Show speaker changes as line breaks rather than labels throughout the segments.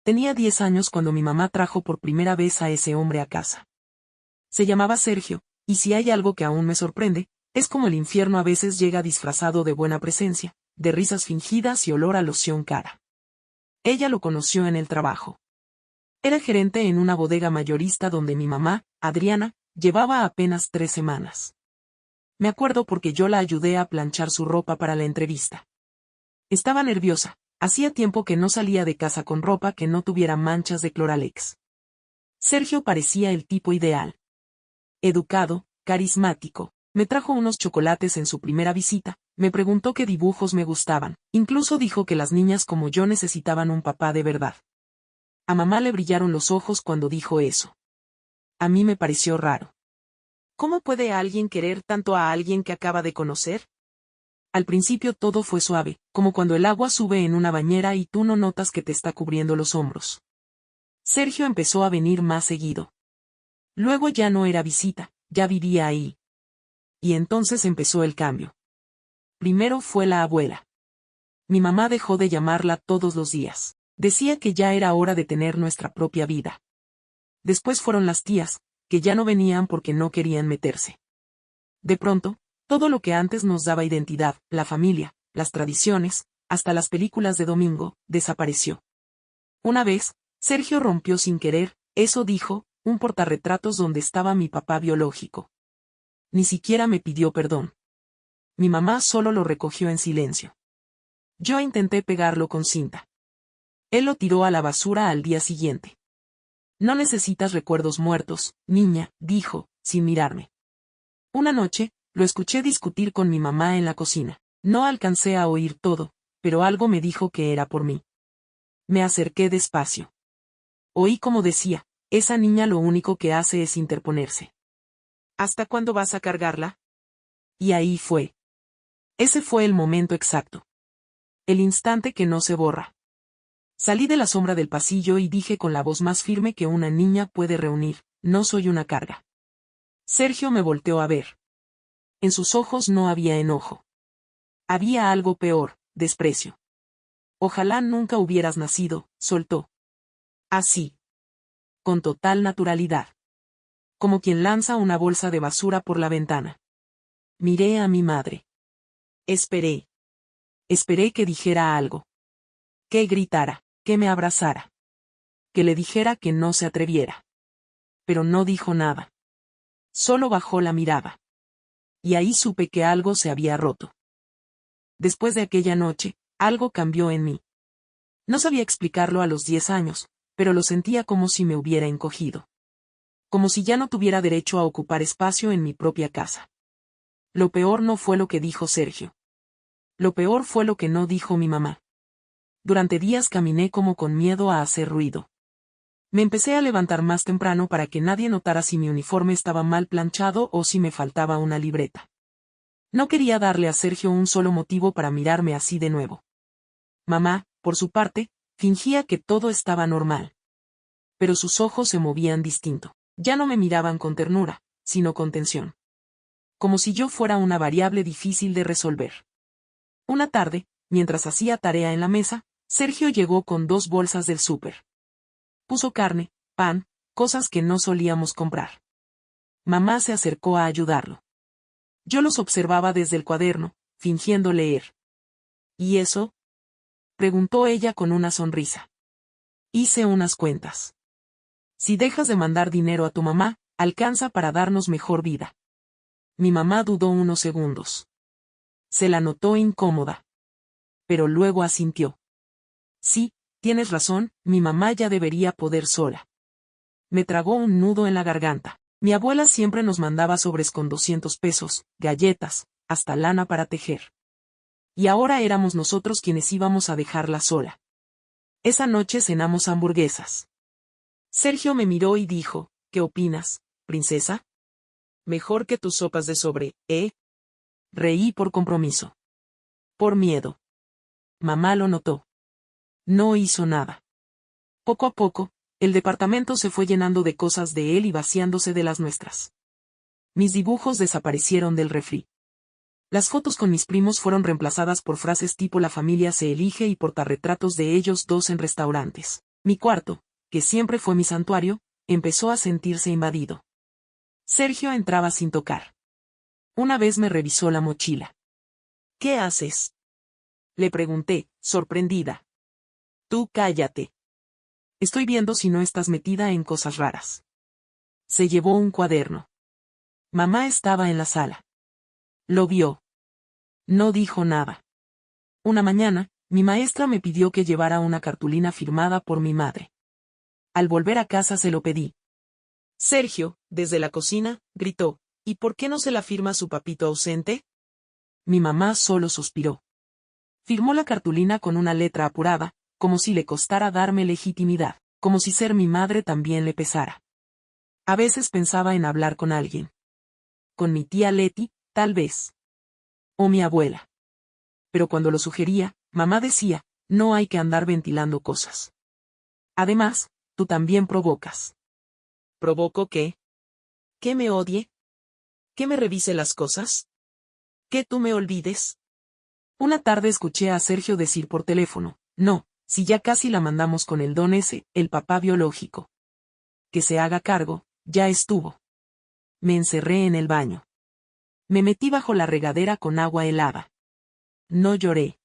Tenía 10 años cuando mi mamá trajo por primera vez a ese hombre a casa. Se llamaba Sergio, y si hay algo que aún me sorprende, es como el infierno a veces llega disfrazado de buena presencia, de risas fingidas y olor a loción cara. Ella lo conoció en el trabajo. Era gerente en una bodega mayorista donde mi mamá, Adriana, llevaba apenas 3 semanas. Me acuerdo porque yo la ayudé a planchar su ropa para la entrevista. Estaba nerviosa, hacía tiempo que no salía de casa con ropa que no tuviera manchas de Cloralex. Sergio parecía el tipo ideal. Educado, carismático, me trajo unos chocolates en su primera visita, me preguntó qué dibujos me gustaban, incluso dijo que las niñas como yo necesitaban un papá de verdad. A mamá le brillaron los ojos cuando dijo eso. A mí me pareció raro. ¿Cómo puede alguien querer tanto a alguien que acaba de conocer? Al principio todo fue suave, como cuando el agua sube en una bañera y tú no notas que te está cubriendo los hombros. Sergio empezó a venir más seguido. Luego ya no era visita, ya vivía ahí. Y entonces empezó el cambio. Primero fue la abuela. Mi mamá dejó de llamarla todos los días. Decía que ya era hora de tener nuestra propia vida. Después fueron las tías, que ya no venían porque no querían meterse. De pronto, todo lo que antes nos daba identidad, la familia, las tradiciones, hasta las películas de domingo, desapareció. Una vez, Sergio rompió sin querer, eso dijo, un portarretratos donde estaba mi papá biológico. Ni siquiera me pidió perdón. Mi mamá solo lo recogió en silencio. Yo intenté pegarlo con cinta. Él lo tiró a la basura al día siguiente. No necesitas recuerdos muertos, niña, dijo, sin mirarme. Una noche, lo escuché discutir con mi mamá en la cocina. No alcancé a oír todo, pero algo me dijo que era por mí. Me acerqué despacio. Oí como decía, esa niña lo único que hace es interponerse. ¿Hasta cuándo vas a cargarla? Y ahí fue. Ese fue el momento exacto. El instante que no se borra. Salí de la sombra del pasillo y dije con la voz más firme que una niña puede reunir, no soy una carga. Sergio me volteó a ver. En sus ojos no había enojo. Había algo peor, desprecio. Ojalá nunca hubieras nacido, soltó. Así. Con total naturalidad. Como quien lanza una bolsa de basura por la ventana. Miré a mi madre. Esperé. Esperé que dijera algo. Que gritara, que me abrazara. Que le dijera que no se atreviera. Pero no dijo nada. Solo bajó la mirada. Y ahí supe que algo se había roto. Después de aquella noche, algo cambió en mí. No sabía explicarlo a los 10 años, pero lo sentía como si me hubiera encogido. Como si ya no tuviera derecho a ocupar espacio en mi propia casa. Lo peor no fue lo que dijo Sergio. Lo peor fue lo que no dijo mi mamá. Durante días caminé como con miedo a hacer ruido. Me empecé a levantar más temprano para que nadie notara si mi uniforme estaba mal planchado o si me faltaba una libreta. No quería darle a Sergio un solo motivo para mirarme así de nuevo. Mamá, por su parte, fingía que todo estaba normal. Pero sus ojos se movían distinto. Ya no me miraban con ternura, sino con tensión. Como si yo fuera una variable difícil de resolver. Una tarde, mientras hacía tarea en la mesa, Sergio llegó con 2 bolsas del súper. Puso carne, pan, cosas que no solíamos comprar. Mamá se acercó a ayudarlo. Yo los observaba desde el cuaderno, fingiendo leer. ¿Y eso? Preguntó ella con una sonrisa. Hice unas cuentas. Si dejas de mandar dinero a tu mamá, alcanza para darnos mejor vida. Mi mamá dudó unos segundos. Se la notó incómoda. Pero luego asintió. Sí, tienes razón, mi mamá ya debería poder sola. Me tragó un nudo en la garganta. Mi abuela siempre nos mandaba sobres con 200 pesos, galletas, hasta lana para tejer. Y ahora éramos nosotros quienes íbamos a dejarla sola. Esa noche cenamos hamburguesas. Sergio me miró y dijo, ¿qué opinas, princesa? Mejor que tus sopas de sobre, ¿eh? Reí por compromiso. Por miedo. Mamá lo notó. No hizo nada. Poco a poco, el departamento se fue llenando de cosas de él y vaciándose de las nuestras. Mis dibujos desaparecieron del refri. Las fotos con mis primos fueron reemplazadas por frases tipo la familia se elige y portarretratos de ellos dos en restaurantes. Mi cuarto, que siempre fue mi santuario, empezó a sentirse invadido. Sergio entraba sin tocar. Una vez me revisó la mochila. ¿Qué haces?, le pregunté, sorprendida. Tú cállate. Estoy viendo si no estás metida en cosas raras. Se llevó un cuaderno. Mamá estaba en la sala. Lo vio. No dijo nada. Una mañana, mi maestra me pidió que llevara una cartulina firmada por mi madre. Al volver a casa se lo pedí. Sergio, desde la cocina, gritó, ¿y por qué no se la firma su papito ausente? Mi mamá solo suspiró. Firmó la cartulina con una letra apurada, como si le costara darme legitimidad, como si ser mi madre también le pesara. A veces pensaba en hablar con alguien. Con mi tía Leti, tal vez. O mi abuela. Pero cuando lo sugería, mamá decía, no hay que andar ventilando cosas. Además, tú también provocas. ¿Provoco qué? ¿Que me odie? ¿Que me revise las cosas? ¿Que tú me olvides? Una tarde escuché a Sergio decir por teléfono, no, si ya casi la mandamos con el don ese, el papá biológico. Que se haga cargo, ya estuvo. Me encerré en el baño. Me metí bajo la regadera con agua helada. No lloré.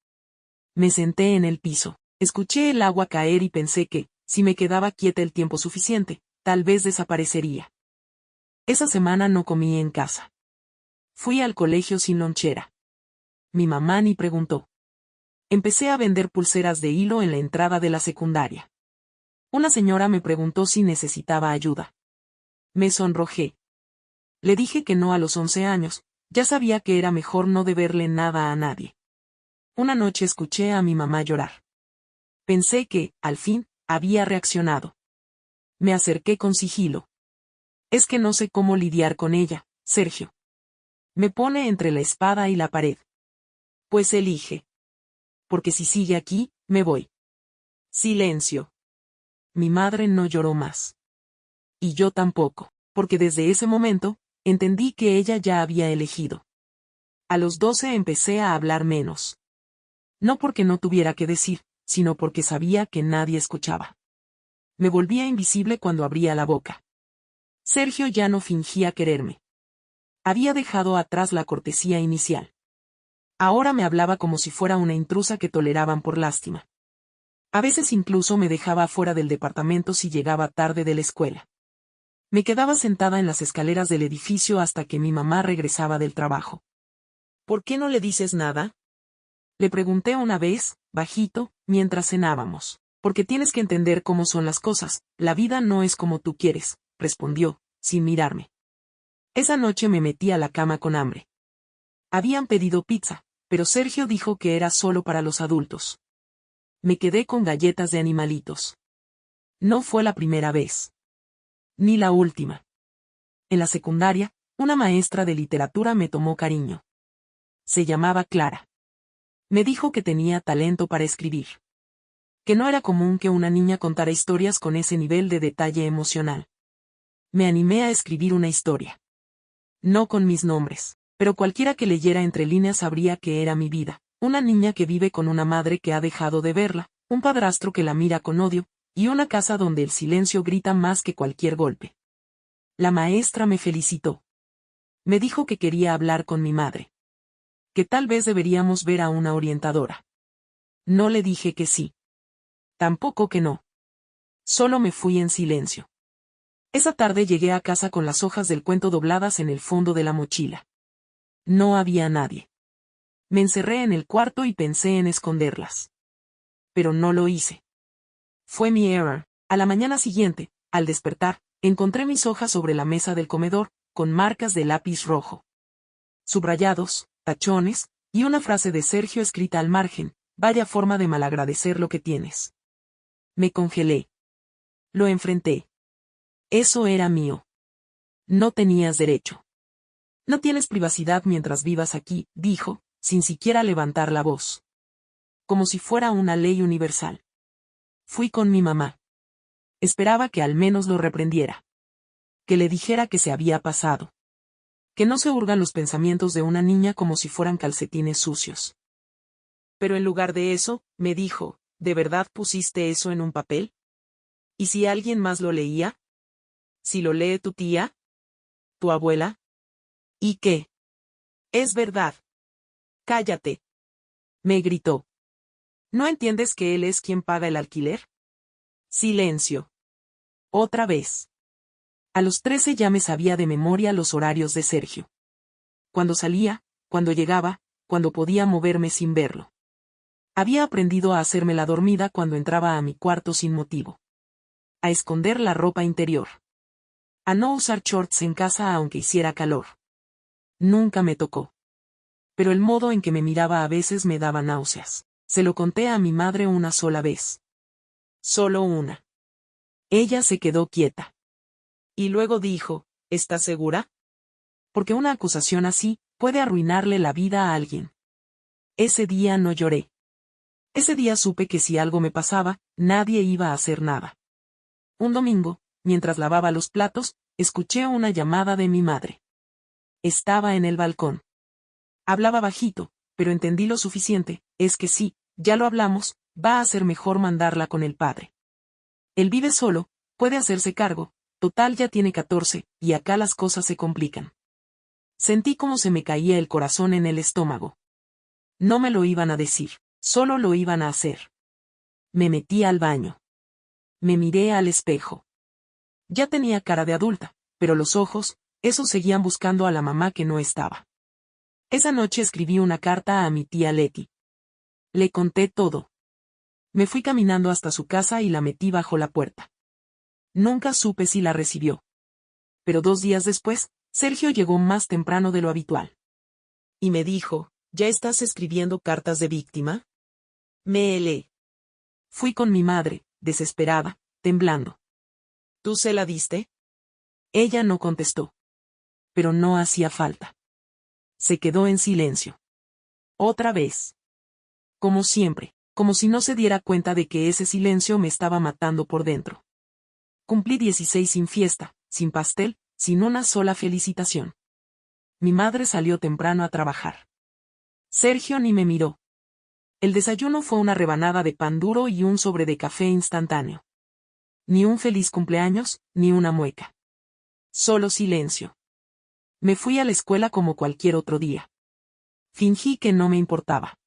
Me senté en el piso, escuché el agua caer y pensé que, si me quedaba quieta el tiempo suficiente, tal vez desaparecería. Esa semana no comí en casa. Fui al colegio sin lonchera. Mi mamá ni preguntó. Empecé a vender pulseras de hilo en la entrada de la secundaria. Una señora me preguntó si necesitaba ayuda. Me sonrojé. Le dije que no a los 11 años, ya sabía que era mejor no deberle nada a nadie. Una noche escuché a mi mamá llorar. Pensé que, al fin, había reaccionado. Me acerqué con sigilo. Es que no sé cómo lidiar con ella, Sergio. Me pone entre la espada y la pared. Pues elige. Porque si sigue aquí, me voy. Silencio. Mi madre no lloró más. Y yo tampoco, porque desde ese momento, entendí que ella ya había elegido. A los 12 empecé a hablar menos. No porque no tuviera que decir, sino porque sabía que nadie escuchaba. Me volvía invisible cuando abría la boca. Sergio ya no fingía quererme. Había dejado atrás la cortesía inicial. Ahora me hablaba como si fuera una intrusa que toleraban por lástima. A veces incluso me dejaba afuera del departamento si llegaba tarde de la escuela. Me quedaba sentada en las escaleras del edificio hasta que mi mamá regresaba del trabajo. ¿Por qué no le dices nada?, le pregunté una vez, bajito, mientras cenábamos. Porque tienes que entender cómo son las cosas, la vida no es como tú quieres, respondió, sin mirarme. Esa noche me metí a la cama con hambre. Habían pedido pizza, pero Sergio dijo que era solo para los adultos. Me quedé con galletas de animalitos. No fue la primera vez. Ni la última. En la secundaria, una maestra de literatura me tomó cariño. Se llamaba Clara. Me dijo que tenía talento para escribir. Que no era común que una niña contara historias con ese nivel de detalle emocional. Me animé a escribir una historia. No con mis nombres, pero cualquiera que leyera entre líneas sabría que era mi vida, una niña que vive con una madre que ha dejado de verla, un padrastro que la mira con odio, y una casa donde el silencio grita más que cualquier golpe. La maestra me felicitó. Me dijo que quería hablar con mi madre. Que tal vez deberíamos ver a una orientadora. No le dije que sí. Tampoco que no. Solo me fui en silencio. Esa tarde llegué a casa con las hojas del cuento dobladas en el fondo de la mochila. No había nadie. Me encerré en el cuarto y pensé en esconderlas. Pero no lo hice. Fue mi error. A la mañana siguiente, al despertar, encontré mis hojas sobre la mesa del comedor, con marcas de lápiz rojo. Subrayados, tachones, y una frase de Sergio escrita al margen, vaya forma de malagradecer lo que tienes. Me congelé. Lo enfrenté. Eso era mío. No tenías derecho. No tienes privacidad mientras vivas aquí, dijo, sin siquiera levantar la voz. Como si fuera una ley universal. Fui con mi mamá. Esperaba que al menos lo reprendiera. Que le dijera que se había pasado. Que no se hurgan los pensamientos de una niña como si fueran calcetines sucios. Pero en lugar de eso, me dijo, ¿de verdad pusiste eso en un papel? ¿Y si alguien más lo leía? ¿Si lo lee tu tía? ¿Tu abuela? ¿Y qué? Es verdad. Cállate. Me gritó. ¿No entiendes que él es quien paga el alquiler? Silencio. Otra vez. A los 13 ya me sabía de memoria los horarios de Sergio. Cuando salía, cuando llegaba, cuando podía moverme sin verlo. Había aprendido a hacerme la dormida cuando entraba a mi cuarto sin motivo. A esconder la ropa interior. A no usar shorts en casa aunque hiciera calor. Nunca me tocó. Pero el modo en que me miraba a veces me daba náuseas. Se lo conté a mi madre una sola vez. Solo una. Ella se quedó quieta. Y luego dijo, ¿estás segura? Porque una acusación así puede arruinarle la vida a alguien. Ese día no lloré. Ese día supe que si algo me pasaba, nadie iba a hacer nada. Un domingo, mientras lavaba los platos, escuché una llamada de mi madre. Estaba en el balcón. Hablaba bajito, pero entendí lo suficiente, es que sí, ya lo hablamos, va a ser mejor mandarla con el padre. Él vive solo, puede hacerse cargo, total ya tiene 14, y acá las cosas se complican. Sentí como se me caía el corazón en el estómago. No me lo iban a decir, solo lo iban a hacer. Me metí al baño. Me miré al espejo. Ya tenía cara de adulta, pero los ojos, esos seguían buscando a la mamá que no estaba. Esa noche escribí una carta a mi tía Leti. Le conté todo. Me fui caminando hasta su casa y la metí bajo la puerta. Nunca supe si la recibió. Pero 2 días después, Sergio llegó más temprano de lo habitual. Y me dijo, ¿ya estás escribiendo cartas de víctima? Me helé. Fui con mi madre, desesperada, temblando. ¿Tú se la diste? Ella no contestó. Pero no hacía falta. Se quedó en silencio. Otra vez. Como siempre, como si no se diera cuenta de que ese silencio me estaba matando por dentro. Cumplí 16 sin fiesta, sin pastel, sin una sola felicitación. Mi madre salió temprano a trabajar. Sergio ni me miró. El desayuno fue una rebanada de pan duro y un sobre de café instantáneo. Ni un feliz cumpleaños, ni una mueca. Solo silencio. Me fui a la escuela como cualquier otro día. Fingí que no me importaba.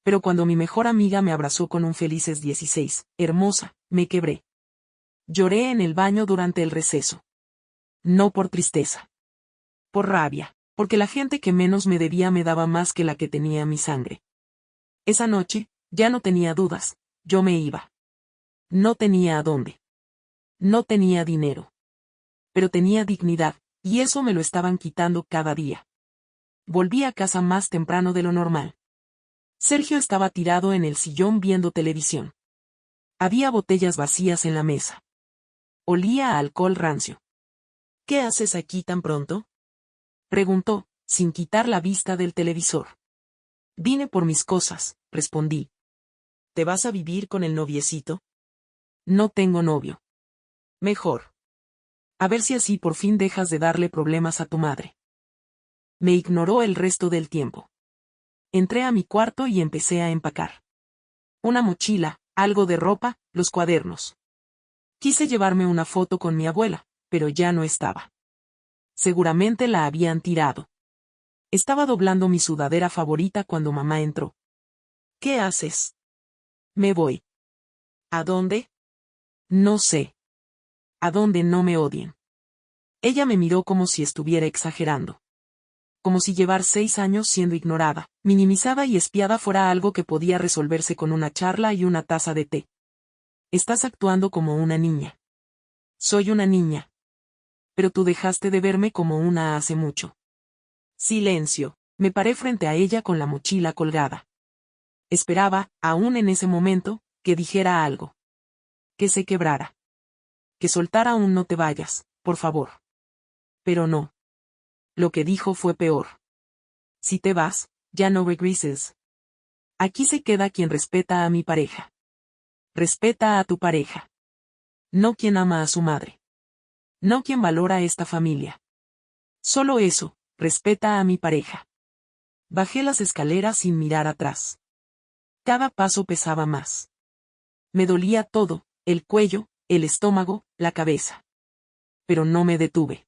Pero cuando mi mejor amiga me abrazó con un felices 16, hermosa, me quebré. Lloré en el baño durante el receso. No por tristeza. Por rabia, porque la gente que menos me debía me daba más que la que tenía mi sangre. Esa noche, ya no tenía dudas, yo me iba. No tenía a dónde. No tenía dinero. Pero tenía dignidad, y eso me lo estaban quitando cada día. Volví a casa más temprano de lo normal. Sergio estaba tirado en el sillón viendo televisión. Había botellas vacías en la mesa. Olía a alcohol rancio. ¿Qué haces aquí tan pronto? Preguntó, sin quitar la vista del televisor. Vine por mis cosas, respondí. ¿Te vas a vivir con el noviecito? No tengo novio. Mejor. A ver si así por fin dejas de darle problemas a tu madre. Me ignoró el resto del tiempo. Entré a mi cuarto y empecé a empacar. Una mochila, algo de ropa, los cuadernos. Quise llevarme una foto con mi abuela, pero ya no estaba. Seguramente la habían tirado. Estaba doblando mi sudadera favorita cuando mamá entró. ¿Qué haces? Me voy. ¿A dónde? No sé. ¿A dónde no me odien? Ella me miró como si estuviera exagerando. Como si llevar 6 años siendo ignorada, minimizada y espiada fuera algo que podía resolverse con una charla y una taza de té. Estás actuando como una niña. Soy una niña. Pero tú dejaste de verme como una hace mucho. Silencio. Me paré frente a ella con la mochila colgada. Esperaba, aún en ese momento, que dijera algo. Que se quebrara. Que soltara un no te vayas, por favor. Pero no. Lo que dijo fue peor. Si te vas, ya no regreses. Aquí se queda quien respeta a mi pareja. Respeta a tu pareja. No quien ama a su madre. No quien valora esta familia. Solo eso, respeta a mi pareja. Bajé las escaleras sin mirar atrás. Cada paso pesaba más. Me dolía todo, el cuello, el estómago, la cabeza. Pero no me detuve.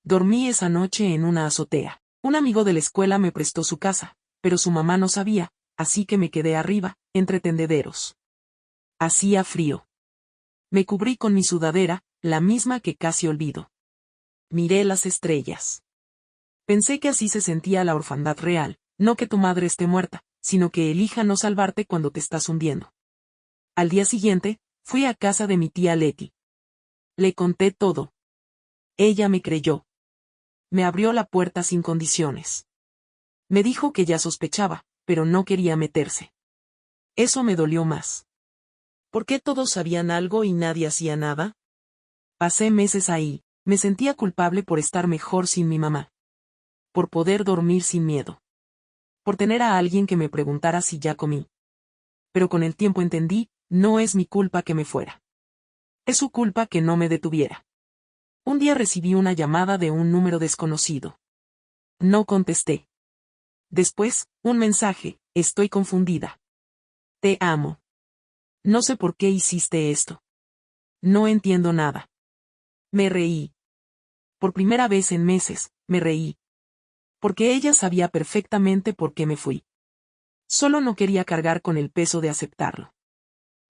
Dormí esa noche en una azotea. Un amigo de la escuela me prestó su casa, pero su mamá no sabía, así que me quedé arriba, entre tendederos. Hacía frío. Me cubrí con mi sudadera, la misma que casi olvido. Miré las estrellas. Pensé que así se sentía la orfandad real, no que tu madre esté muerta, sino que elija no salvarte cuando te estás hundiendo. Al día siguiente, fui a casa de mi tía Leti. Le conté todo. Ella me creyó. Me abrió la puerta sin condiciones. Me dijo que ya sospechaba, pero no quería meterse. Eso me dolió más. ¿Por qué todos sabían algo y nadie hacía nada? Pasé meses ahí, me sentía culpable por estar mejor sin mi mamá. Por poder dormir sin miedo. Por tener a alguien que me preguntara si ya comí. Pero con el tiempo entendí, no es mi culpa que me fuera. Es su culpa que no me detuviera. Un día recibí una llamada de un número desconocido. No contesté. Después, un mensaje: estoy confundida. Te amo. No sé por qué hiciste esto. No entiendo nada. Me reí. Por primera vez en meses, me reí. Porque ella sabía perfectamente por qué me fui. Solo no quería cargar con el peso de aceptarlo.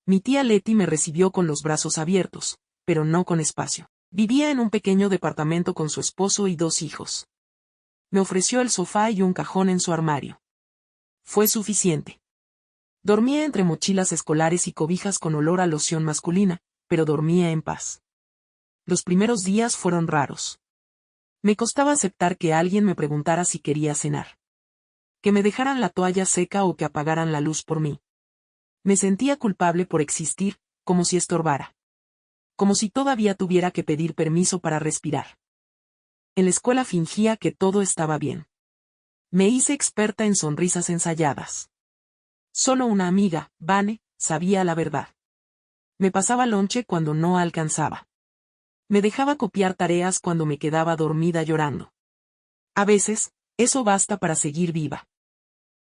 Mi tía Leti me recibió con los brazos abiertos, pero no con espacio. Vivía en un pequeño departamento con su esposo y 2 hijos. Me ofreció el sofá y un cajón en su armario. Fue suficiente. Dormía entre mochilas escolares y cobijas con olor a loción masculina, pero dormía en paz. Los primeros días fueron raros. Me costaba aceptar que alguien me preguntara si quería cenar. Que me dejaran la toalla seca o que apagaran la luz por mí. Me sentía culpable por existir, como si estorbara. Como si todavía tuviera que pedir permiso para respirar. En la escuela fingía que todo estaba bien. Me hice experta en sonrisas ensayadas. Solo una amiga, Vane, sabía la verdad. Me pasaba lonche cuando no alcanzaba. Me dejaba copiar tareas cuando me quedaba dormida llorando. A veces, eso basta para seguir viva.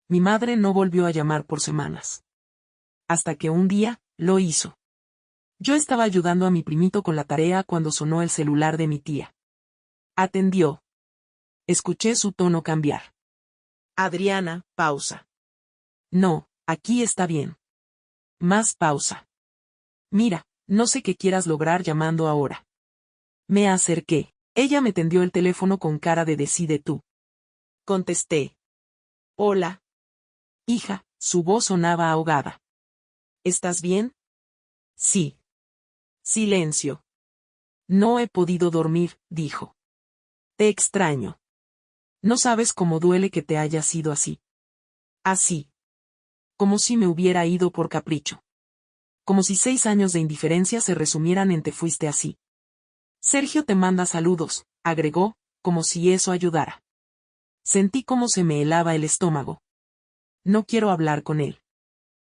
Mi madre no volvió a llamar por semanas. Hasta que un día, lo hizo. Yo estaba ayudando a mi primito con la tarea cuando sonó el celular de mi tía. Atendió. Escuché su tono cambiar. Adriana, pausa. No, aquí está bien. Más pausa. Mira, no sé qué quieras lograr llamando ahora. Me acerqué. Ella me tendió el teléfono con cara de decide tú. Contesté. Hola. Hija, su voz sonaba ahogada. ¿Estás bien? Sí. Silencio. No he podido dormir, dijo. Te extraño. No sabes cómo duele que te haya sido así. Así. Como si me hubiera ido por capricho. Como si 6 años de indiferencia se resumieran en te fuiste así. Sergio te manda saludos, agregó, como si eso ayudara. Sentí cómo se me helaba el estómago. No quiero hablar con él.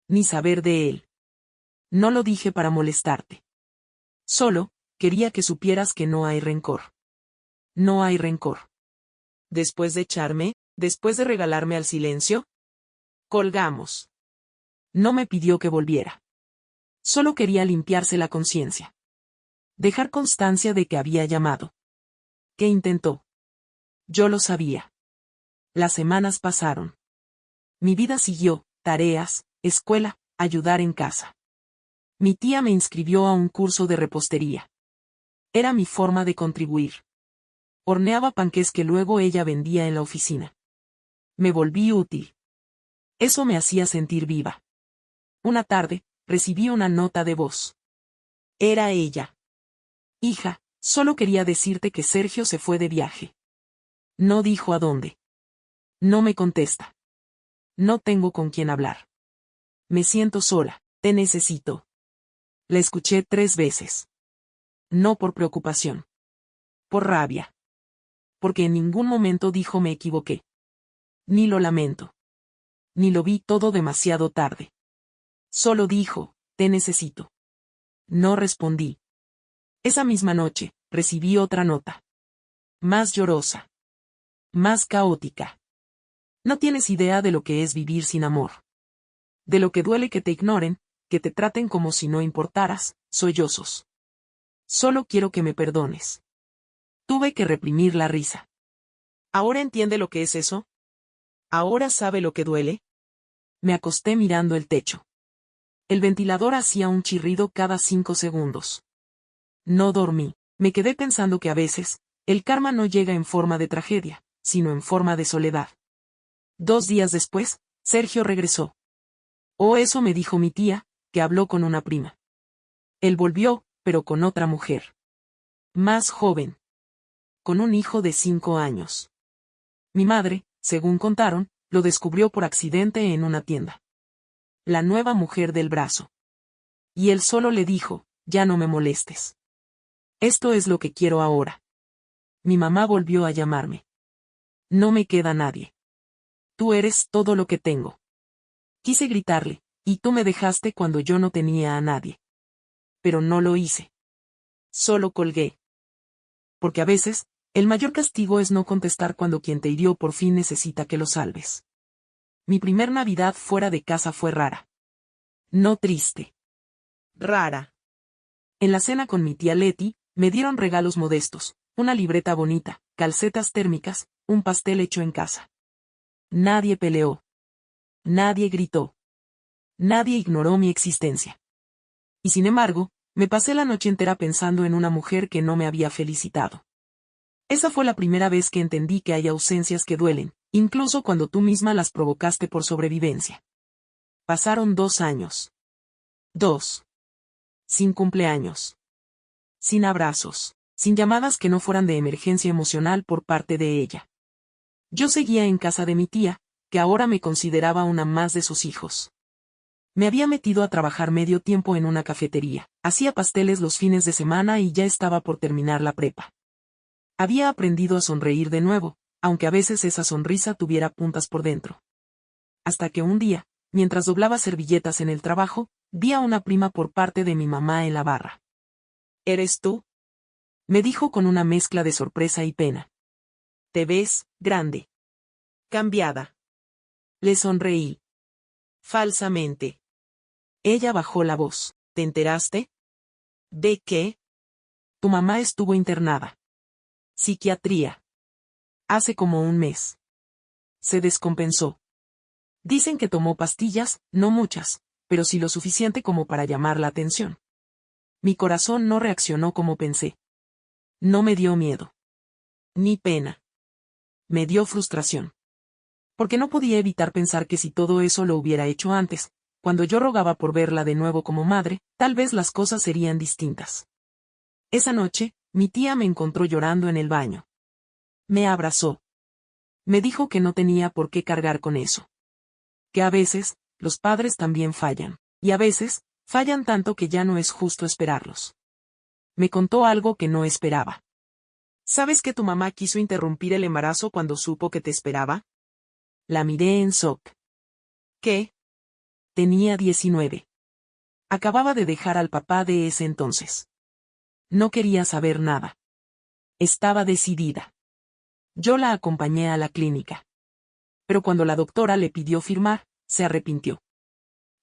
Ni saber de él. No lo dije para molestarte. Solo, quería que supieras que no hay rencor. No hay rencor. Después de echarme, después de regalarme al silencio, colgamos. No me pidió que volviera. Solo quería limpiarse la conciencia. Dejar constancia de que había llamado. ¿Qué intentó? Yo lo sabía. Las semanas pasaron. Mi vida siguió, tareas, escuela, ayudar en casa. Mi tía me inscribió a un curso de repostería. Era mi forma de contribuir. Horneaba panqués que luego ella vendía en la oficina. Me volví útil. Eso me hacía sentir viva. Una tarde, recibí una nota de voz. Era ella. Hija, solo quería decirte que Sergio se fue de viaje. No dijo a dónde. No me contesta. No tengo con quién hablar. Me siento sola, te necesito. La escuché 3 veces. No por preocupación. Por rabia. Porque en ningún momento dijo me equivoqué. Ni lo lamento. Ni lo vi todo demasiado tarde. Solo dijo, te necesito. No respondí. Esa misma noche, recibí otra nota. Más llorosa. Más caótica. No tienes idea de lo que es vivir sin amor. De lo que duele que te ignoren, que te traten como si no importaras, Sollozos. Solo quiero que me perdones. Tuve que reprimir la risa. ¿Ahora entiende lo que es eso? ¿Ahora sabe lo que duele? Me acosté mirando el techo. El ventilador hacía un chirrido cada 5 segundos. No dormí. Me quedé pensando que a veces, el karma no llega en forma de tragedia, sino en forma de soledad. 2 días después, Sergio regresó. O eso me dijo mi tía, que habló con una prima. Él volvió, pero con otra mujer. Más joven. Con un hijo de 5 años. Mi madre, según contaron, lo descubrió por accidente en una tienda. La nueva mujer del brazo. Y él solo le dijo, ya no me molestes. Esto es lo que quiero ahora. Mi mamá volvió a llamarme. No me queda nadie. Tú eres todo lo que tengo. Quise gritarle, y tú me dejaste cuando yo no tenía a nadie. Pero no lo hice. Solo colgué. Porque a veces, el mayor castigo es no contestar cuando quien te hirió por fin necesita que lo salves. Mi primer Navidad fuera de casa fue rara. No triste. Rara. En la cena con mi tía Leti, me dieron regalos modestos, una libreta bonita, calcetas térmicas, un pastel hecho en casa. Nadie peleó. Nadie gritó. Nadie ignoró mi existencia. Y sin embargo, me pasé la noche entera pensando en una mujer que no me había felicitado. Esa fue la primera vez que entendí que hay ausencias que duelen, incluso cuando tú misma las provocaste por sobrevivencia. Pasaron 2 años. 2. Sin cumpleaños. Sin abrazos. Sin llamadas que no fueran de emergencia emocional por parte de ella. Yo seguía en casa de mi tía, que ahora me consideraba una más de sus hijos. Me había metido a trabajar medio tiempo en una cafetería, hacía pasteles los fines de semana y ya estaba por terminar la prepa. Había aprendido a sonreír de nuevo, aunque a veces esa sonrisa tuviera puntas por dentro. Hasta que un día, mientras doblaba servilletas en el trabajo, vi a una prima por parte de mi mamá en la barra. ¿Eres tú? Me dijo con una mezcla de sorpresa y pena. Te ves grande. Cambiada. Le sonreí. Falsamente. Ella bajó la voz. ¿Te enteraste? ¿De qué? Tu mamá estuvo internada. Psiquiatría. Hace como un mes. Se descompensó. Dicen que tomó pastillas, no muchas, pero sí lo suficiente como para llamar la atención. Mi corazón no reaccionó como pensé. No me dio miedo. Ni pena. Me dio frustración. Porque no podía evitar pensar que si todo eso lo hubiera hecho antes, cuando yo rogaba por verla de nuevo como madre, tal vez las cosas serían distintas. Esa noche, mi tía me encontró llorando en el baño. Me abrazó. Me dijo que no tenía por qué cargar con eso. Que a veces, los padres también fallan, y a veces, fallan tanto que ya no es justo esperarlos. Me contó algo que no esperaba. ¿Sabes que tu mamá quiso interrumpir el embarazo cuando supo que te esperaba? La miré en shock. ¿Qué? Tenía 19. Acababa de dejar al papá de ese entonces. No quería saber nada. Estaba decidida. Yo la acompañé a la clínica. Pero cuando la doctora le pidió firmar, se arrepintió.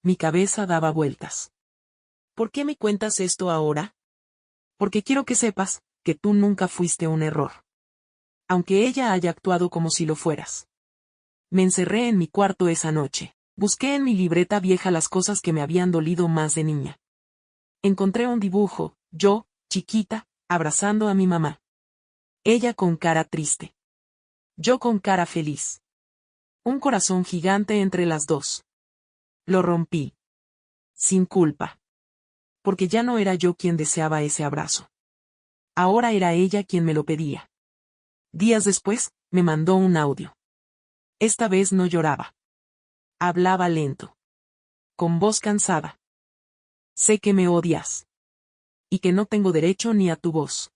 Mi cabeza daba vueltas. ¿Por qué me cuentas esto ahora? Porque quiero que sepas, que tú nunca fuiste un error. Aunque ella haya actuado como si lo fueras. Me encerré en mi cuarto esa noche. Busqué en mi libreta vieja las cosas que me habían dolido más de niña. Encontré un dibujo, yo, chiquita, abrazando a mi mamá. Ella con cara triste. Yo con cara feliz. Un corazón gigante entre las dos. Lo rompí. Sin culpa. Porque ya no era yo quien deseaba ese abrazo. Ahora era ella quien me lo pedía. Días después, me mandó un audio. Esta vez no lloraba. Hablaba lento. Con voz cansada. Sé que me odias. Y que no tengo derecho ni a tu voz.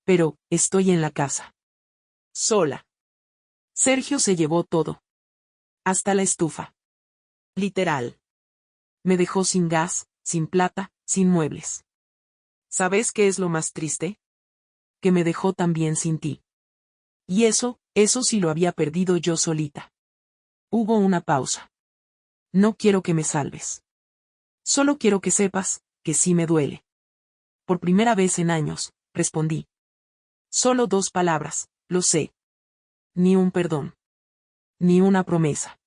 Pero, estoy en la casa. Sola. Sergio se llevó todo. Hasta la estufa. Literal. Me dejó sin gas, sin plata, sin muebles. ¿Sabes qué es lo más triste? Que me dejó también sin ti. Y eso sí lo había perdido yo solita. Hubo una pausa. No quiero que me salves. Solo quiero que sepas, que sí me duele. Por primera vez en años, respondí. Solo 2 palabras, lo sé. Ni un perdón. Ni una promesa.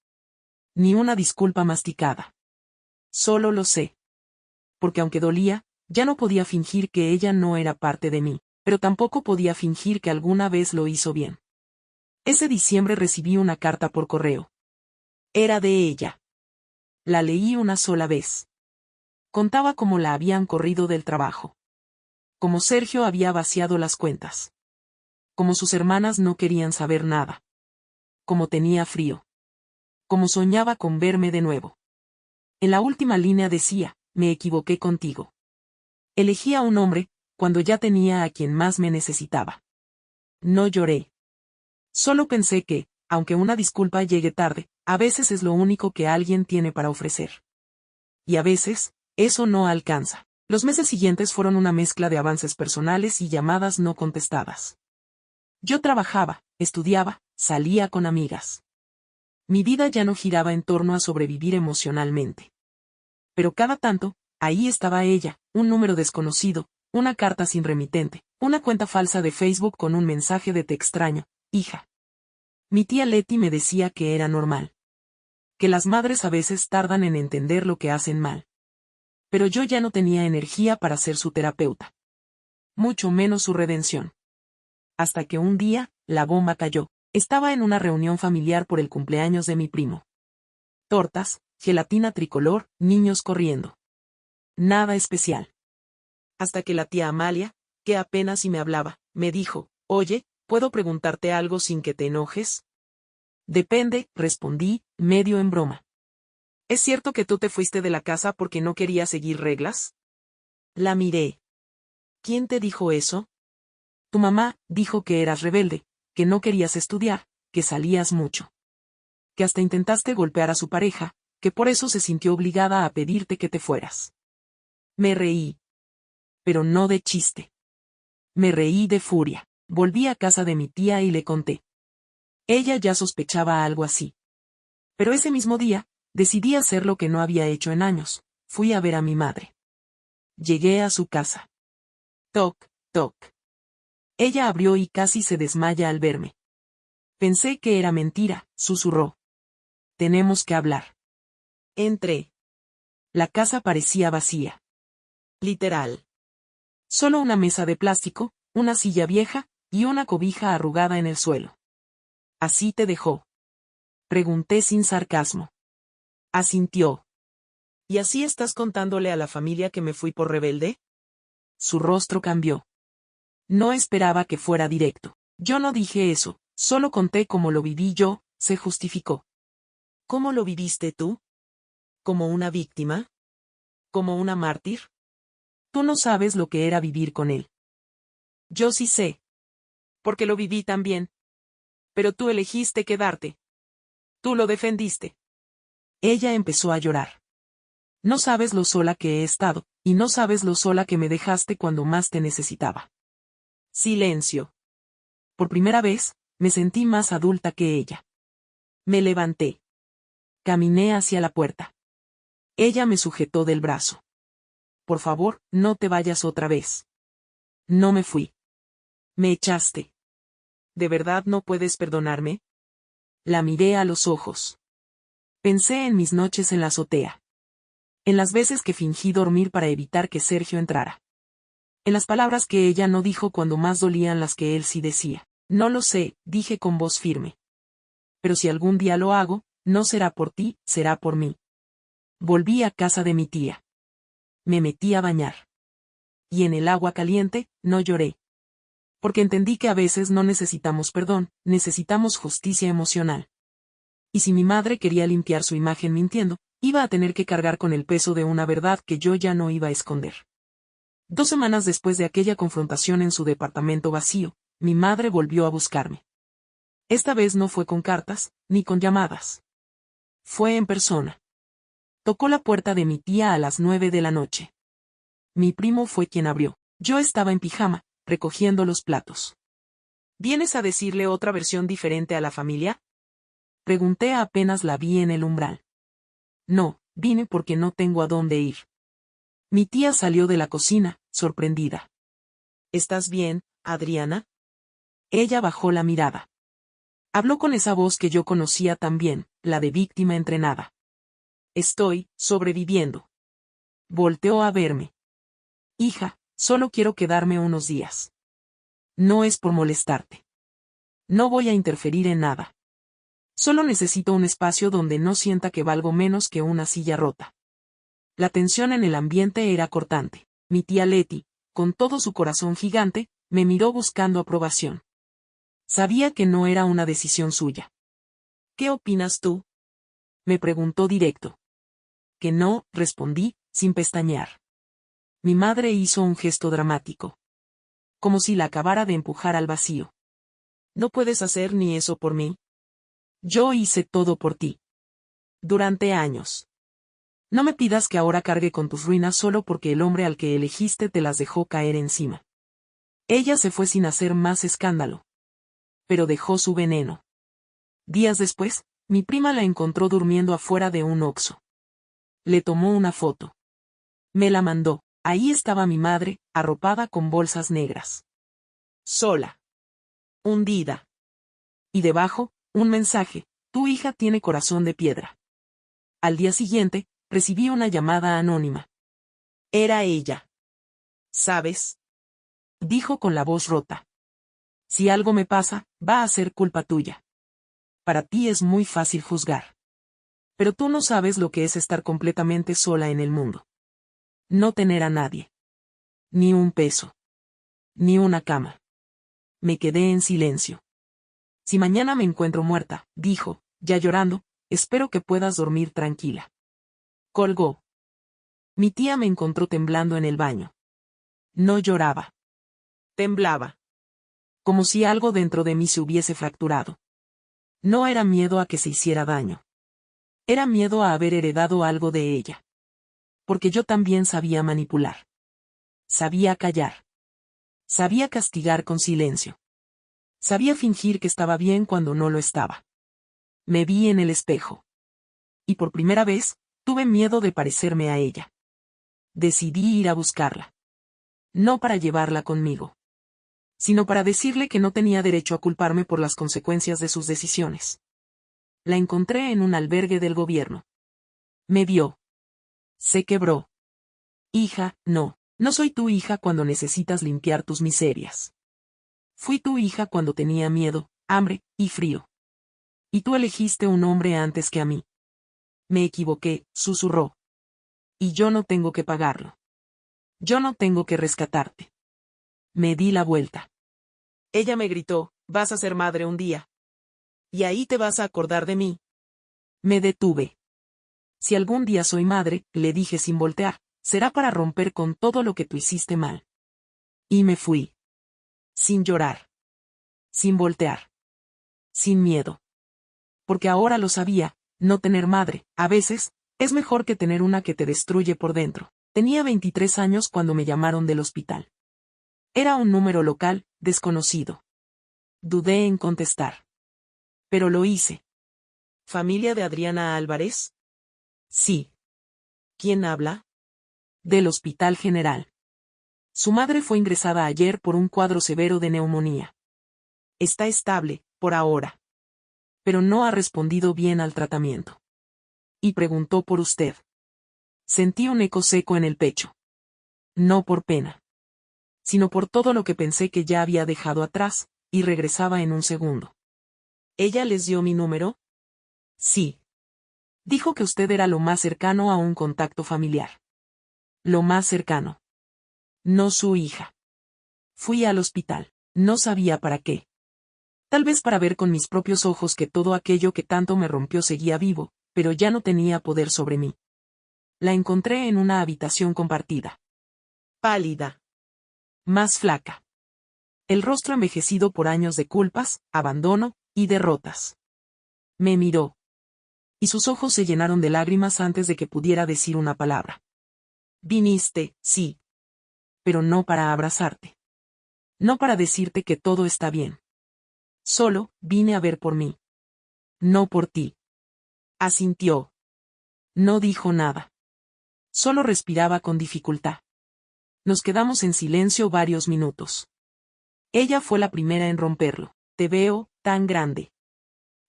Ni una disculpa masticada. Solo lo sé. Porque aunque dolía, ya no podía fingir que ella no era parte de mí, pero tampoco podía fingir que alguna vez lo hizo bien. Ese diciembre recibí una carta por correo. Era de ella. La leí una sola vez. Contaba cómo la habían corrido del trabajo. Cómo Sergio había vaciado las cuentas. Cómo sus hermanas no querían saber nada. Cómo tenía frío. Cómo soñaba con verme de nuevo. En la última línea decía, me equivoqué contigo. Elegí a un hombre, cuando ya tenía a quien más me necesitaba. No lloré. Solo pensé que, aunque una disculpa llegue tarde, a veces es lo único que alguien tiene para ofrecer. Y a veces, eso no alcanza. Los meses siguientes fueron una mezcla de avances personales y llamadas no contestadas. Yo trabajaba, estudiaba, salía con amigas. Mi vida ya no giraba en torno a sobrevivir emocionalmente. Pero cada tanto, ahí estaba ella, un número desconocido, una carta sin remitente, una cuenta falsa de Facebook con un mensaje de te extraño, hija. Mi tía Leti me decía que era normal. Que las madres a veces tardan en entender lo que hacen mal. Pero yo ya no tenía energía para ser su terapeuta. Mucho menos su redención. Hasta que un día, la bomba cayó. Estaba en una reunión familiar por el cumpleaños de mi primo. Tortas, gelatina tricolor, niños corriendo. Nada especial. Hasta que la tía Amalia, que apenas si me hablaba, me dijo, oye, ¿puedo preguntarte algo sin que te enojes? Depende, respondí, medio en broma. ¿Es cierto que tú te fuiste de la casa porque no querías seguir reglas? La miré. ¿Quién te dijo eso? Tu mamá dijo que eras rebelde, que no querías estudiar, que salías mucho. Que hasta intentaste golpear a su pareja, que por eso se sintió obligada a pedirte que te fueras. Me reí. Pero no de chiste. Me reí de furia. Volví a casa de mi tía y le conté. Ella ya sospechaba algo así. Pero ese mismo día, decidí hacer lo que no había hecho en años. Fui a ver a mi madre. Llegué a su casa. Toc, toc. Ella abrió y casi se desmaya al verme. Pensé que era mentira, susurró. Tenemos que hablar. Entré. La casa parecía vacía. Literal. Solo una mesa de plástico, una silla vieja, y una cobija arrugada en el suelo. ¿Así te dejó? Pregunté sin sarcasmo. Asintió. ¿Y así estás contándole a la familia que me fui por rebelde? Su rostro cambió. No esperaba que fuera directo. Yo no dije eso, solo conté cómo lo viví yo, se justificó. ¿Cómo lo viviste tú? ¿Como una víctima? ¿Como una mártir? Tú no sabes lo que era vivir con él. Yo sí sé. Porque lo viví también. Pero tú elegiste quedarte. Tú lo defendiste. Ella empezó a llorar. No sabes lo sola que he estado, y no sabes lo sola que me dejaste cuando más te necesitaba. Silencio. Por primera vez, me sentí más adulta que ella. Me levanté. Caminé hacia la puerta. Ella me sujetó del brazo. Por favor, no te vayas otra vez. No me fui. Me echaste. ¿De verdad no puedes perdonarme? La miré a los ojos. Pensé en mis noches en la azotea. En las veces que fingí dormir para evitar que Sergio entrara. En las palabras que ella no dijo cuando más dolían las que él sí decía. No lo sé, dije con voz firme. Pero si algún día lo hago, no será por ti, será por mí. Volví a casa de mi tía. Me metí a bañar. Y en el agua caliente, no lloré. Porque entendí que a veces no necesitamos perdón, necesitamos justicia emocional. Y si mi madre quería limpiar su imagen mintiendo, iba a tener que cargar con el peso de una verdad que yo ya no iba a esconder. 2 semanas después de aquella confrontación en su departamento vacío, mi madre volvió a buscarme. Esta vez no fue con cartas, ni con llamadas. Fue en persona. Tocó la puerta de mi tía a las 9 de la noche. Mi primo fue quien abrió. Yo estaba en pijama, recogiendo los platos. ¿Vienes a decirle otra versión diferente a la familia? Pregunté apenas la vi en el umbral. No, vine porque no tengo a dónde ir. Mi tía salió de la cocina, sorprendida. ¿Estás bien, Adriana? Ella bajó la mirada. Habló con esa voz que yo conocía tan bien, la de víctima entrenada. Estoy sobreviviendo. Volteó a verme. Hija, solo quiero quedarme unos días. No es por molestarte. No voy a interferir en nada. Solo necesito un espacio donde no sienta que valgo menos que una silla rota. La tensión en el ambiente era cortante. Mi tía Leti, con todo su corazón gigante, me miró buscando aprobación. Sabía que no era una decisión suya. ¿Qué opinas tú? Me preguntó directo. Que no, respondí, sin pestañear. Mi madre hizo un gesto dramático. Como si la acabara de empujar al vacío. No puedes hacer ni eso por mí. Yo hice todo por ti. Durante años. No me pidas que ahora cargue con tus ruinas solo porque el hombre al que elegiste te las dejó caer encima. Ella se fue sin hacer más escándalo. Pero dejó su veneno. Días después, mi prima la encontró durmiendo afuera de un Oxxo. Le tomó una foto. Me la mandó. Ahí estaba mi madre, arropada con bolsas negras. Sola. Hundida. Y debajo, un mensaje: tu hija tiene corazón de piedra. Al día siguiente, recibí una llamada anónima. Era ella. ¿Sabes? Dijo con la voz rota. Si algo me pasa, va a ser culpa tuya. Para ti es muy fácil juzgar. Pero tú no sabes lo que es estar completamente sola en el mundo. No tener a nadie. Ni un peso. Ni una cama. Me quedé en silencio. Si mañana me encuentro muerta, dijo, ya llorando, espero que puedas dormir tranquila. Colgó. Mi tía me encontró temblando en el baño. No lloraba. Temblaba. Como si algo dentro de mí se hubiese fracturado. No era miedo a que se hiciera daño. Era miedo a haber heredado algo de ella. Porque yo también sabía manipular. Sabía callar. Sabía castigar con silencio. Sabía fingir que estaba bien cuando no lo estaba. Me vi en el espejo. Y por primera vez, tuve miedo de parecerme a ella. Decidí ir a buscarla. No para llevarla conmigo. Sino para decirle que no tenía derecho a culparme por las consecuencias de sus decisiones. La encontré en un albergue del gobierno. Me vio. Se quebró. Hija, no, no soy tu hija cuando necesitas limpiar tus miserias. Fui tu hija cuando tenía miedo, hambre y frío. Y tú elegiste un hombre antes que a mí. Me equivoqué, susurró. Y yo no tengo que pagarlo. Yo no tengo que rescatarte. Me di la vuelta. Ella me gritó, vas a ser madre un día. Y ahí te vas a acordar de mí. Me detuve. Si algún día soy madre, le dije sin voltear, será para romper con todo lo que tú hiciste mal. Y me fui. Sin llorar. Sin voltear. Sin miedo. Porque ahora lo sabía, no tener madre, a veces, es mejor que tener una que te destruye por dentro. Tenía 23 años cuando me llamaron del hospital. Era un número local, desconocido. Dudé en contestar. Pero lo hice. ¿Familia de Adriana Álvarez? Sí. ¿Quién habla? Del Hospital General. Su madre fue ingresada ayer por un cuadro severo de neumonía. Está estable, por ahora. Pero no ha respondido bien al tratamiento. Y preguntó por usted. Sentí un eco seco en el pecho. No por pena. Sino por todo lo que pensé que ya había dejado atrás, y regresaba en un segundo. ¿Ella les dio mi número? Sí. Dijo que usted era lo más cercano a un contacto familiar. Lo más cercano. No su hija. Fui al hospital. No sabía para qué. Tal vez para ver con mis propios ojos que todo aquello que tanto me rompió seguía vivo, pero ya no tenía poder sobre mí. La encontré en una habitación compartida. Pálida. Más flaca. El rostro envejecido por años de culpas, abandono y derrotas. Me miró. Y sus ojos se llenaron de lágrimas antes de que pudiera decir una palabra. Viniste, sí. Pero no para abrazarte. No para decirte que todo está bien. Solo, vine a ver por mí. No por ti. Asintió. No dijo nada. Solo respiraba con dificultad. Nos quedamos en silencio varios minutos. Ella fue la primera en romperlo. Te veo, tan grande.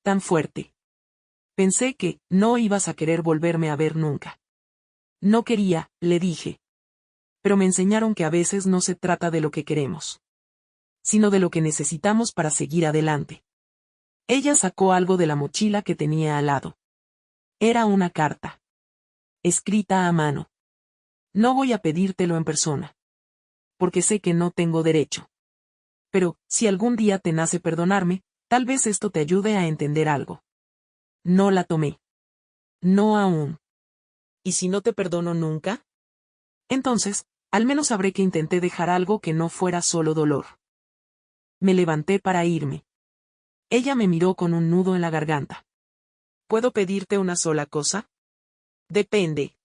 Tan fuerte. Pensé que no ibas a querer volverme a ver nunca. No quería, le dije. Pero me enseñaron que a veces no se trata de lo que queremos, sino de lo que necesitamos para seguir adelante. Ella sacó algo de la mochila que tenía al lado. Era una carta. Escrita a mano. No voy a pedírtelo en persona. Porque sé que no tengo derecho. Pero, si algún día te nace perdonarme, tal vez esto te ayude a entender algo. No la tomé. No aún. ¿Y si no te perdono nunca? Entonces, al menos sabré que intenté dejar algo que no fuera solo dolor. Me levanté para irme. Ella me miró con un nudo en la garganta. ¿Puedo pedirte una sola cosa? Depende.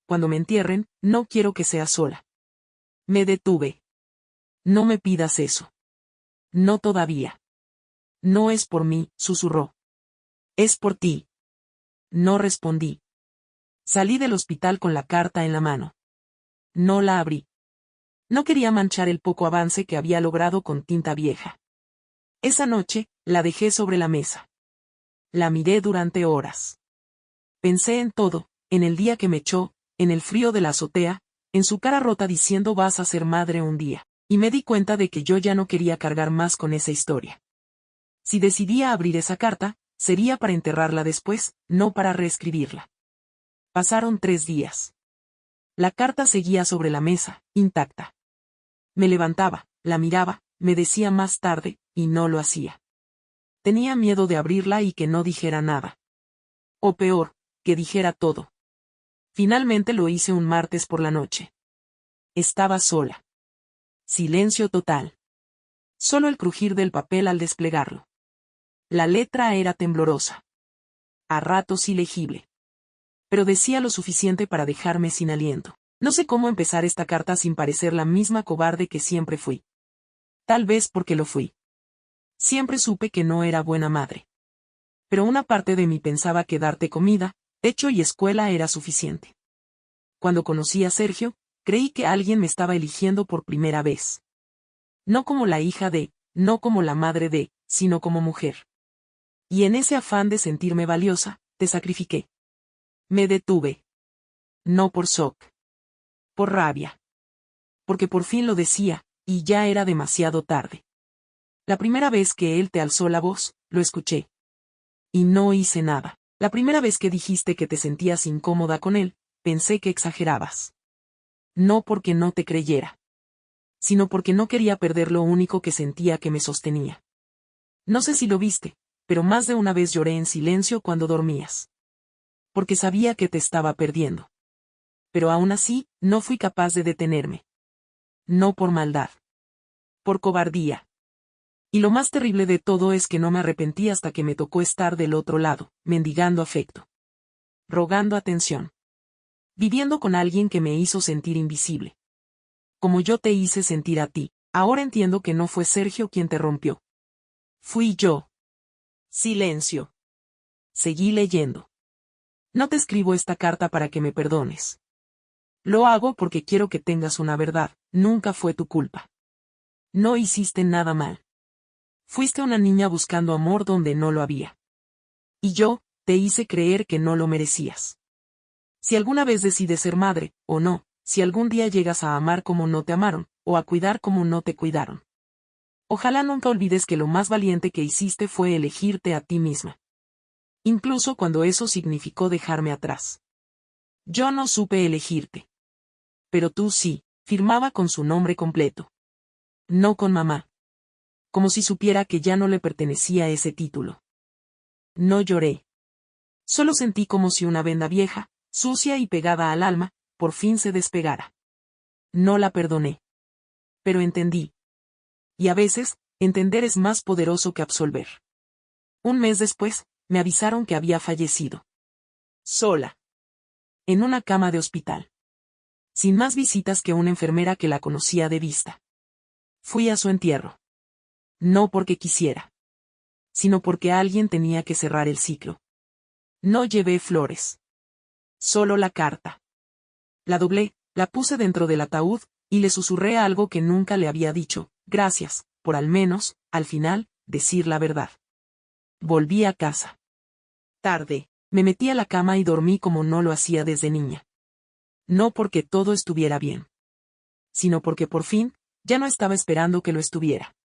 Cuando me entierren, no quiero que sea sola. Me detuve. No me pidas eso. No todavía. No es por mí, susurró. Es por ti. No respondí. Salí del hospital con la carta en la mano. No la abrí. No quería manchar el poco avance que había logrado con tinta vieja. Esa noche, la dejé sobre la mesa. La miré durante horas. Pensé en todo, en el día que me echó, en el frío de la azotea, en su cara rota diciendo vas a ser madre un día, y me di cuenta de que yo ya no quería cargar más con esa historia. Si decidía abrir esa carta, sería para enterrarla después, no para reescribirla. Pasaron 3 días. La carta seguía sobre la mesa, intacta. Me levantaba, la miraba, me decía más tarde, y no lo hacía. Tenía miedo de abrirla y que no dijera nada. O peor, que dijera todo. Finalmente lo hice un martes por la noche. Estaba sola. Silencio total. Solo el crujir del papel al desplegarlo. La letra era temblorosa. A ratos ilegible. Pero decía lo suficiente para dejarme sin aliento. No sé cómo empezar esta carta sin parecer la misma cobarde que siempre fui. Tal vez porque lo fui. Siempre supe que no era buena madre. Pero una parte de mí pensaba que darte comida, techo y escuela era suficiente. Cuando conocí a Sergio, creí que alguien me estaba eligiendo por primera vez. No como la hija de, no como la madre de, sino como mujer. Y en ese afán de sentirme valiosa, te sacrifiqué. Me detuve. No por shock. Por rabia. Porque por fin lo decía, y ya era demasiado tarde. La primera vez que él te alzó la voz, lo escuché. Y no hice nada. La primera vez que dijiste que te sentías incómoda con él, pensé que exagerabas. No porque no te creyera, sino porque no quería perder lo único que sentía que me sostenía. No sé si lo viste, pero más de una vez lloré en silencio cuando dormías. Porque sabía que te estaba perdiendo. Pero aún así, no fui capaz de detenerme. No por maldad. Por cobardía. Y lo más terrible de todo es que no me arrepentí hasta que me tocó estar del otro lado, mendigando afecto. Rogando atención. Viviendo con alguien que me hizo sentir invisible. Como yo te hice sentir a ti, ahora entiendo que no fue Sergio quien te rompió. Fui yo. Silencio. Seguí leyendo. No te escribo esta carta para que me perdones. Lo hago porque quiero que tengas una verdad, nunca fue tu culpa. No hiciste nada mal. Fuiste una niña buscando amor donde no lo había. Y yo, te hice creer que no lo merecías. Si alguna vez decides ser madre, o no, si algún día llegas a amar como no te amaron, o a cuidar como no te cuidaron. Ojalá nunca olvides que lo más valiente que hiciste fue elegirte a ti misma. Incluso cuando eso significó dejarme atrás. Yo no supe elegirte. Pero tú sí, firmaba con su nombre completo. No con mamá. Como si supiera que ya no le pertenecía ese título. No lloré. Solo sentí como si una venda vieja, sucia y pegada al alma, por fin se despegara. No la perdoné. Pero entendí. Y a veces, entender es más poderoso que absolver. Un mes después, me avisaron que había fallecido. Sola. En una cama de hospital. Sin más visitas que una enfermera que la conocía de vista. Fui a su entierro. No porque quisiera. Sino porque alguien tenía que cerrar el ciclo. No llevé flores. Solo la carta. La doblé, la puse dentro del ataúd, y le susurré algo que nunca le había dicho: gracias, por al menos, al final, decir la verdad. Volví a casa. Tarde, me metí a la cama y dormí como no lo hacía desde niña. No porque todo estuviera bien, sino porque por fin, ya no estaba esperando que lo estuviera.